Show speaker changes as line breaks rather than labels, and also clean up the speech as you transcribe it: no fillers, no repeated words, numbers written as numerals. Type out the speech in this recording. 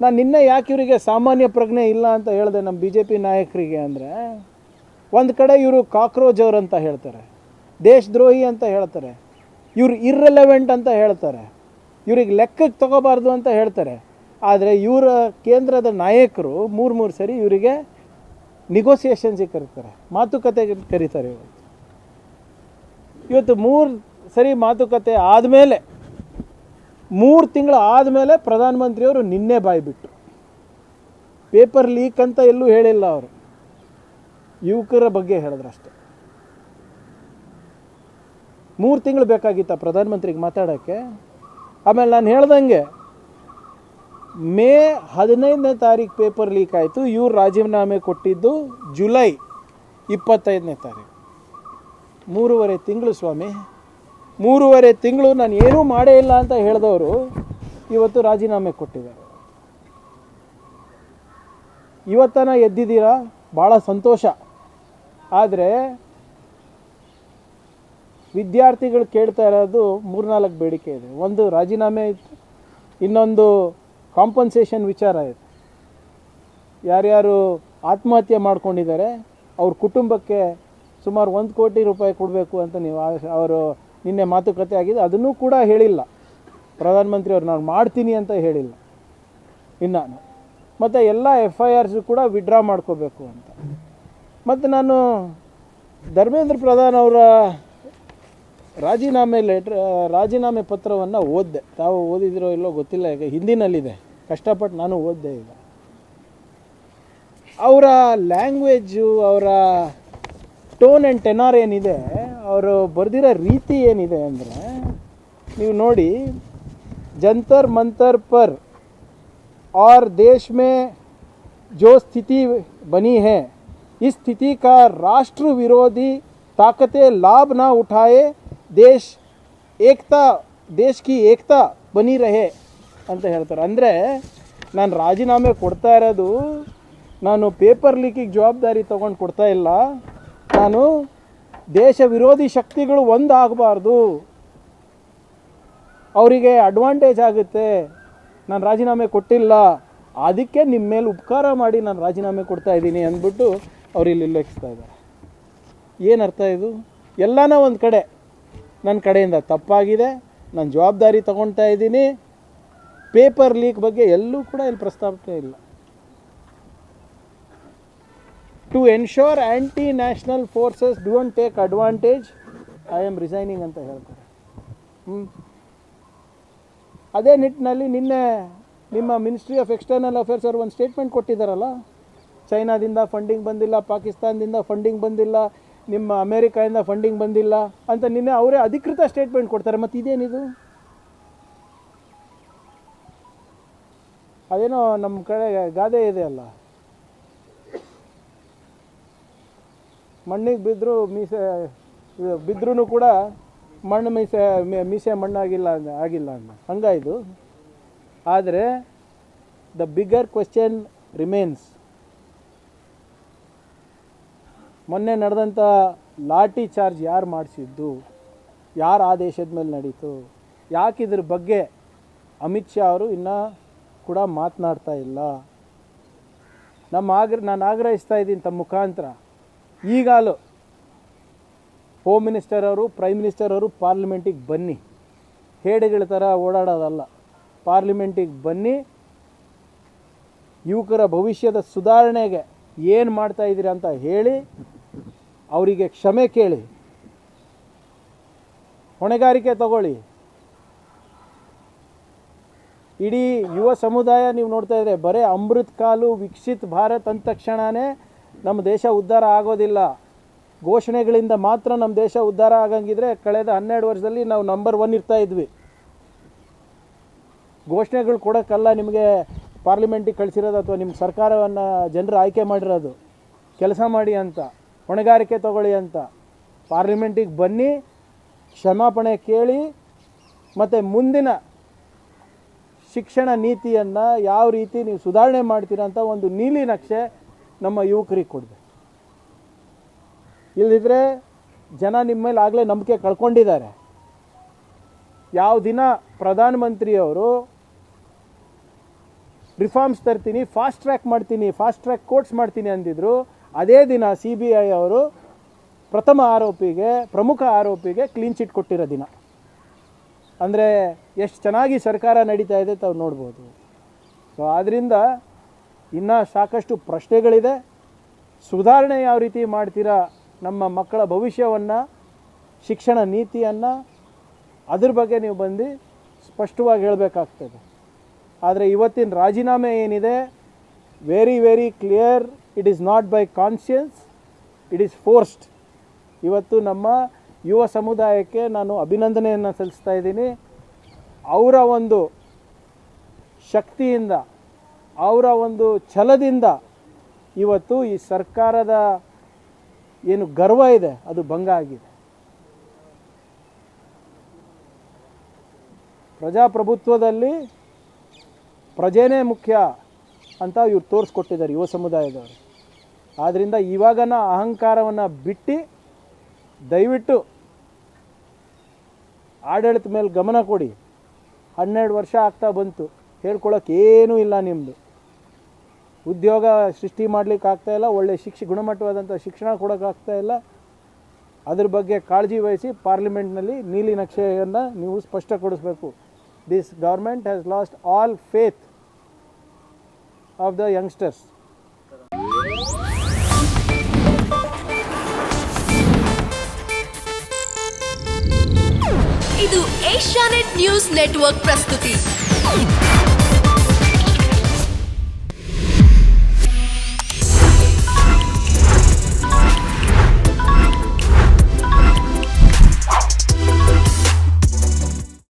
ನಾನು ನಿನ್ನೆ ಯಾಕೆ ಇವರಿಗೆ ಸಾಮಾನ್ಯ ಪ್ರಜ್ಞೆ ಇಲ್ಲ ಅಂತ ಹೇಳಿದೆ ನಮ್ಮ ಬಿ ಜೆ ಪಿ ನಾಯಕರಿಗೆ ಅಂದರೆ, ಒಂದು ಕಡೆ ಇವರು ಕಾಕ್ರೋಚ್ ಅವರು ಅಂತ ಹೇಳ್ತಾರೆ, ದೇಶದ್ರೋಹಿ ಅಂತ ಹೇಳ್ತಾರೆ, ಇವರು ಇರ್ರೆಲೆವೆಂಟ್ ಅಂತ ಹೇಳ್ತಾರೆ, ಇವ್ರಿಗೆ ಲೆಕ್ಕಕ್ಕೆ ತಗೋಬಾರ್ದು ಅಂತ ಹೇಳ್ತಾರೆ. ಆದರೆ ಇವರ ಕೇಂದ್ರದ ನಾಯಕರು ಮೂರು ಸರಿ ಇವರಿಗೆ ನಿಗೋಸಿಯೇಷನ್ಸಿಗೆ ಕರೀತಾರೆ, ಮಾತುಕತೆಗೆ ಕರೀತಾರೆ. ಇವತ್ತು 3 ಸರಿ ಮಾತುಕತೆ ಆದಮೇಲೆ 3 ತಿಂಗಳು ಆದಮೇಲೆ ಪ್ರಧಾನಮಂತ್ರಿಯವರು ನಿನ್ನೆ ಬಾಯ್ಬಿಟ್ರು. ಪೇಪರ್ ಲೀಕ್ ಅಂತ ಎಲ್ಲೂ ಹೇಳಿಲ್ಲ, ಅವರು ಯುವಕರ ಬಗ್ಗೆ ಹೇಳಿದ್ರಷ್ಟೆ. 3 ತಿಂಗಳು ಬೇಕಾಗಿತ್ತ ಪ್ರಧಾನಮಂತ್ರಿಗೆ ಮಾತಾಡೋಕ್ಕೆ? ಆಮೇಲೆ ನಾನು ಹೇಳ್ದಂಗೆ ಮೇ 15ನೇ ತಾರೀಕು ಪೇಪರ್ ಲೀಕ್ ಆಯಿತು. ಇವ್ರು ರಾಜೀನಾಮೆ ಕೊಟ್ಟಿದ್ದು ಜುಲೈ 25ನೇ ತಾರೀಕು. 3.5 ತಿಂಗಳು ಸ್ವಾಮಿ, 3.5 ತಿಂಗಳು ನಾನು ಏನೂ ಮಾಡೇ ಇಲ್ಲ ಅಂತ ಹೇಳಿದವರು ಇವತ್ತು ರಾಜೀನಾಮೆ ಕೊಟ್ಟಿದ್ದಾರೆ. ಇವತ್ತನ ಎದ್ದಿದ್ದೀರಾ, ಭಾಳ ಸಂತೋಷ. ಆದರೆ ವಿದ್ಯಾರ್ಥಿಗಳು ಕೇಳ್ತಾ ಇರೋದು 3-4 ಬೇಡಿಕೆ ಇದೆ. ಒಂದು ರಾಜೀನಾಮೆ ಇತ್ತು, ಇನ್ನೊಂದು ಕಾಂಪನ್ಸೇಷನ್ ವಿಚಾರ ಇದೆ. ಯಾರ್ಯಾರು ಆತ್ಮಹತ್ಯೆ ಮಾಡ್ಕೊಂಡಿದ್ದಾರೆ ಅವ್ರ ಕುಟುಂಬಕ್ಕೆ ಸುಮಾರು 1 ಕೋಟಿ ರೂಪಾಯಿ ಕೊಡಬೇಕು ಅಂತ ಅವರು ನಿನ್ನೆ ಮಾತುಕತೆ ಆಗಿದೆ. ಅದನ್ನೂ ಕೂಡ ಹೇಳಿಲ್ಲ ಪ್ರಧಾನಮಂತ್ರಿಯವರು, ನಾನು ಮಾಡ್ತೀನಿ ಅಂತ ಹೇಳಿಲ್ಲ ಇನ್ನು. ಮತ್ತು ಎಲ್ಲ FIRs ಕೂಡ ವಿಡ್ರಾ ಮಾಡ್ಕೋಬೇಕು ಅಂತ. ಮತ್ತು ನಾನು ಧರ್ಮೇಂದ್ರ ಪ್ರಧಾನ್ ಅವರ ರಾಜೀನಾಮೆ ಪತ್ರವನ್ನು ಓದಿದೆ. ತಾವು ಓದಿದಿರೋ ಇಲ್ಲೋ ಗೊತ್ತಿಲ್ಲ, ಈಗ ಹಿಂದಿನಲ್ಲಿದೆ, ಕಷ್ಟಪಟ್ಟು ನಾನು ಓದಿದೆ. ಈಗ ಅವರ ಲ್ಯಾಂಗ್ವೇಜು, ಅವರ ಟೋನ್ ಆ್ಯಂಡ್ ಟೆನಾರ್ ಏನಿದೆ, ಅವರು ಬರೆದಿರೋ ರೀತಿ ಏನಿದೆ ಅಂದರೆ, ನೀವು ನೋಡಿ, जंतर मंतर पर और देश में जो स्थिति बनी है, इस स्थिति का राष्ट्र विरोधी ताकतें लाभ ना उठाए, देश की एकता बनी रहे ಅಂತ ಹೇಳ್ತಾರೆ. ಅಂದರೆ ನಾನು ರಾಜೀನಾಮೆ ಕೊಡ್ತಾ ಇರೋದು ನಾನು ಪೇಪರ್ ಲೀಕಿಗೆ ಜವಾಬ್ದಾರಿ ತೊಗೊಂಡು ಕೊಡ್ತಾ ಇಲ್ಲ, ನಾನು ದೇಶ ವಿರೋಧಿ ಶಕ್ತಿಗಳು ಒಂದಾಗಬಾರ್ದು, ಅವರಿಗೆ ಅಡ್ವಾಂಟೇಜ್ ಆಗುತ್ತೆ, ನಾನು ರಾಜೀನಾಮೆ ಕೊಟ್ಟಿಲ್ಲ, ಅದಕ್ಕೆ ನಿಮ್ಮ ಮೇಲೆ ಉಪಕಾರ ಮಾಡಿ ನಾನು ರಾಜೀನಾಮೆ ಕೊಡ್ತಾ ಇದ್ದೀನಿ ಅಂದ್ಬಿಟ್ಟು ಅವ್ರು ಇಲ್ಲಿ ಉಲ್ಲೇಖಿಸ್ತಾ ಇದ್ದಾರೆ. ಏನು ಅರ್ಥ ಇದು? ಎಲ್ಲನ ಒಂದು ಕಡೆ ನನ್ನ ಕಡೆಯಿಂದ ತಪ್ಪಾಗಿದೆ, ನಾನು ಜವಾಬ್ದಾರಿ ತಗೊಳ್ತಾ ಇದ್ದೀನಿ, ಪೇಪರ್ ಲೀಕ್ ಬಗ್ಗೆ ಎಲ್ಲೂ ಕೂಡ ಇಲ್ಲಿ ಪ್ರಸ್ತಾಪನೆ ಇಲ್ಲ. To ensure anti national forces don't take advantage, I am resigning ಅಂತ ಹೇಳ್ತಾರೆ. ಅದೇ ನಿಟ್ಟಿನಲ್ಲಿ ನಿನ್ನೆ ನಿಮ್ಮ ಮಿನಿಸ್ಟ್ರಿ ಆಫ್ ಎಕ್ಸ್ಟರ್ನಲ್ ಅಫೇರ್ಸ್ ಅವರು ಒಂದು ಸ್ಟೇಟ್ಮೆಂಟ್ ಕೊಟ್ಟಿದ್ದಾರಲ್ಲ, ಚೈನಾದಿಂದ ಫಂಡಿಂಗ್ ಬಂದಿಲ್ಲ, ಪಾಕಿಸ್ತಾನದಿಂದ ಫಂಡಿಂಗ್ ಬಂದಿಲ್ಲ, ನಿಮ್ಮ ಅಮೇರಿಕಾಯಿಂದ ಫಂಡಿಂಗ್ ಬಂದಿಲ್ಲ ಅಂತ ನಿನ್ನೆ ಅವರೇ ಅಧಿಕೃತ ಸ್ಟೇಟ್ಮೆಂಟ್ ಕೊಡ್ತಾರೆ. ಮತ್ತು ಇದೇನಿದು? ಅದೇನೋ ನಮ್ಮ ಕಡೆ ಗಾದೆ ಇದೆ ಅಲ್ಲ, ಮಣ್ಣಿಗೆ ಬಿದ್ದರೂ ಕೂಡ ಮಣ್ಣು ಮೀಸೆ ಮಣ್ಣಾಗಿಲ್ಲ ಅಂದ ಹಂಗಾಯಿತು. ಆದರೆ ದ ಬಿಗ್ಗರ್ ಕ್ವೆಶ್ಚನ್ ರಿಮೇನ್ಸ್, ಮೊನ್ನೆ ನಡೆದಂಥ ಲಾಠಿ ಚಾರ್ಜ್ ಯಾರು ಮಾಡಿಸಿದ್ದು, ಯಾರ ಆದೇಶದ ಮೇಲೆ ನಡೀತು, ಯಾಕೆ ಇದ್ರ ಬಗ್ಗೆ ಅಮಿತ್ ಶಾ ಅವರು ಇನ್ನೂ ಕೂಡ ಮಾತನಾಡ್ತಾ ಇಲ್ಲ? ನಾನು ಆಗ್ರಹಿಸ್ತಾ ಇದ್ದೀನಿ ತಮ್ಮ ಮುಖಾಂತರ, ಈಗಲೂ ಹೋಮ್ ಮಿನಿಸ್ಟರ್ ಅವರು, ಪ್ರೈಮ್ ಮಿನಿಸ್ಟರ್ ಅವರು ಪಾರ್ಲಿಮೆಂಟಿಗೆ ಬನ್ನಿ, ಹೇಡಿಗಳ ಥರ ಓಡಾಡೋದಲ್ಲ, ಪಾರ್ಲಿಮೆಂಟಿಗೆ ಬನ್ನಿ, ಯುವಕರ ಭವಿಷ್ಯದ ಸುಧಾರಣೆಗೆ ಏನು ಮಾಡ್ತಾ ಇದ್ದೀರಾ ಅಂತ ಹೇಳಿ ಅವರಿಗೆ ಕ್ಷಮೆ ಕೇಳಿ, ಹೊಣೆಗಾರಿಕೆ ತಗೊಳ್ಳಿ. ಇಡೀ ಯುವ ಸಮುದಾಯ ನೀವು ನೋಡ್ತಾ ಇದ್ರೆ ಬರೀ ಅಮೃತ್ ಕಾಲು ವಿಕಸಿತ್ ಭಾರತ್ ಅಂದ ತಕ್ಷಣವೇ ನಮ್ಮ ದೇಶ ಉದ್ಧಾರ ಆಗೋದಿಲ್ಲ. ಘೋಷಣೆಗಳಿಂದ ಮಾತ್ರ ನಮ್ಮ ದೇಶ ಉದ್ಧಾರ ಆಗಂಗಿದ್ರೆ ಕಳೆದ 12 ವರ್ಷದಲ್ಲಿ ನಾವು ನಂಬರ್ 1 ಇರ್ತಾ ಇದ್ವಿ. ಘೋಷಣೆಗಳು ಕೊಡೋಕ್ಕಲ್ಲ ನಿಮಗೆ ಪಾರ್ಲಿಮೆಂಟಿಗೆ ಕಳಿಸಿರೋದು ಅಥವಾ ನಿಮ್ಮ ಸರ್ಕಾರವನ್ನು ಜನರು ಆಯ್ಕೆ ಮಾಡಿರೋದು, ಕೆಲಸ ಮಾಡಿ ಅಂತ, ಹೊಣೆಗಾರಿಕೆ ತಗೊಳ್ಳಿ ಅಂತ. ಪಾರ್ಲಿಮೆಂಟಿಗೆ ಬನ್ನಿ, ಕ್ಷಮಾಪಣೆ ಕೇಳಿ, ಮತ್ತು ಮುಂದಿನ ಶಿಕ್ಷಣ ನೀತಿಯನ್ನು ಯಾವ ರೀತಿ ನೀವು ಸುಧಾರಣೆ ಮಾಡ್ತೀರಾ ಅಂತ ಒಂದು ನೀಲಿ ನಕ್ಷೆ ನಮ್ಮ ಯುವಕರಿಗೆ ಕೊಡಬೇಕು. ಇಲ್ಲದಿದ್ದರೆ ಜನ ನಿಮ್ಮ ಮೇಲೆ ಆಗಲೇ ನಂಬಿಕೆ ಕಳ್ಕೊಂಡಿದ್ದಾರೆ. ಯಾವ ದಿನ ಪ್ರಧಾನಮಂತ್ರಿಯವರು ರಿಫಾರ್ಮ್ಸ್ ತರ್ತೀನಿ, ಫಾಸ್ಟ್ ಟ್ರ್ಯಾಕ್ ಮಾಡ್ತೀನಿ, ಫಾಸ್ಟ್ ಟ್ರ್ಯಾಕ್ ಕೋರ್ಟ್ಸ್ ಮಾಡ್ತೀನಿ ಅಂದಿದ್ರು. ಅದೇ ದಿನ CBI ಅವರು ಪ್ರಮುಖ ಆರೋಪಿಗೆ ಕ್ಲೀನ್ ಚಿಟ್ ಕೊಟ್ಟಿರೋ ದಿನ. ಅಂದರೆ ಎಷ್ಟು ಚೆನ್ನಾಗಿ ಸರ್ಕಾರ ನಡೀತಾ ಇದೆ ತಾವು ನೋಡ್ಬೋದು. ಸೊ ಆದ್ದರಿಂದ ಇನ್ನೂ ಸಾಕಷ್ಟು ಪ್ರಶ್ನೆಗಳಿದೆ. ಸುಧಾರಣೆ ಯಾವ ರೀತಿ ಮಾಡ್ತೀರಾ, ನಮ್ಮ ಮಕ್ಕಳ ಭವಿಷ್ಯವನ್ನು, ಶಿಕ್ಷಣ ನೀತಿಯನ್ನು, ಅದ್ರ ಬಗ್ಗೆ ನೀವು ಬಂದು ಸ್ಪಷ್ಟವಾಗಿ ಹೇಳಬೇಕಾಗ್ತದೆ. ಆದರೆ ಇವತ್ತಿನ ರಾಜೀನಾಮೆ ಏನಿದೆ, very very clear, it is not by conscience, it is forced. ಇವತ್ತು ನಮ್ಮ ಯುವ ಸಮುದಾಯಕ್ಕೆ ನಾನು ಅಭಿನಂದನೆಯನ್ನು ಸಲ್ಲಿಸ್ತಾ ಇದ್ದೀನಿ. ಅವರ ಒಂದು ಶಕ್ತಿಯಿಂದ, ಅವರ ಒಂದು ಛಲದಿಂದ ಇವತ್ತು ಈ ಸರ್ಕಾರದ ಏನು ಗರ್ವ ಇದೆ ಅದು ಭಂಗ ಆಗಿದೆ. ಪ್ರಜಾಪ್ರಭುತ್ವದಲ್ಲಿ ಪ್ರಜೆನೇ ಮುಖ್ಯ ಅಂತ ಇವ್ರು ತೋರಿಸ್ಕೊಟ್ಟಿದ್ದಾರೆ ಯುವ ಸಮುದಾಯದವರು. ಆದ್ದರಿಂದ ಇವಾಗನ ಅಹಂಕಾರವನ್ನು ಬಿಟ್ಟು ದಯವಿಟ್ಟು ಆಡಳಿತ ಮೇಲೆ ಗಮನ ಕೊಡಿ. 12 ವರ್ಷ ಆಗ್ತಾ ಬಂತು, ಹೇಳ್ಕೊಳಕ್ಕೆ ಏನೂ ಇಲ್ಲ. ನಿಮ್ಮದು ಉದ್ಯೋಗ ಸೃಷ್ಟಿ ಮಾಡಲಿಕ್ಕೆ ಆಗ್ತಾಯಿಲ್ಲ, ಒಳ್ಳೆ ಗುಣಮಟ್ಟವಾದಂಥ ಶಿಕ್ಷಣ ಕೊಡೋಕ್ಕಾಗ್ತಾಯಿಲ್ಲ. ಅದ್ರ ಬಗ್ಗೆ ಕಾಳಜಿ ವಹಿಸಿ ಪಾರ್ಲಿಮೆಂಟ್ನಲ್ಲಿ ನೀಲಿ ನಕ್ಷೆಯನ್ನು ನೀವು ಸ್ಪಷ್ಟಪಡಿಸಬೇಕು. This government has last all faith of the youngsters.
ಇದು ಏಷ್ಯಾನೆಟ್ ನ್ಯೂಸ್ ನೆಟ್ವರ್ಕ್ ಪ್ರಸ್ತುತಿ.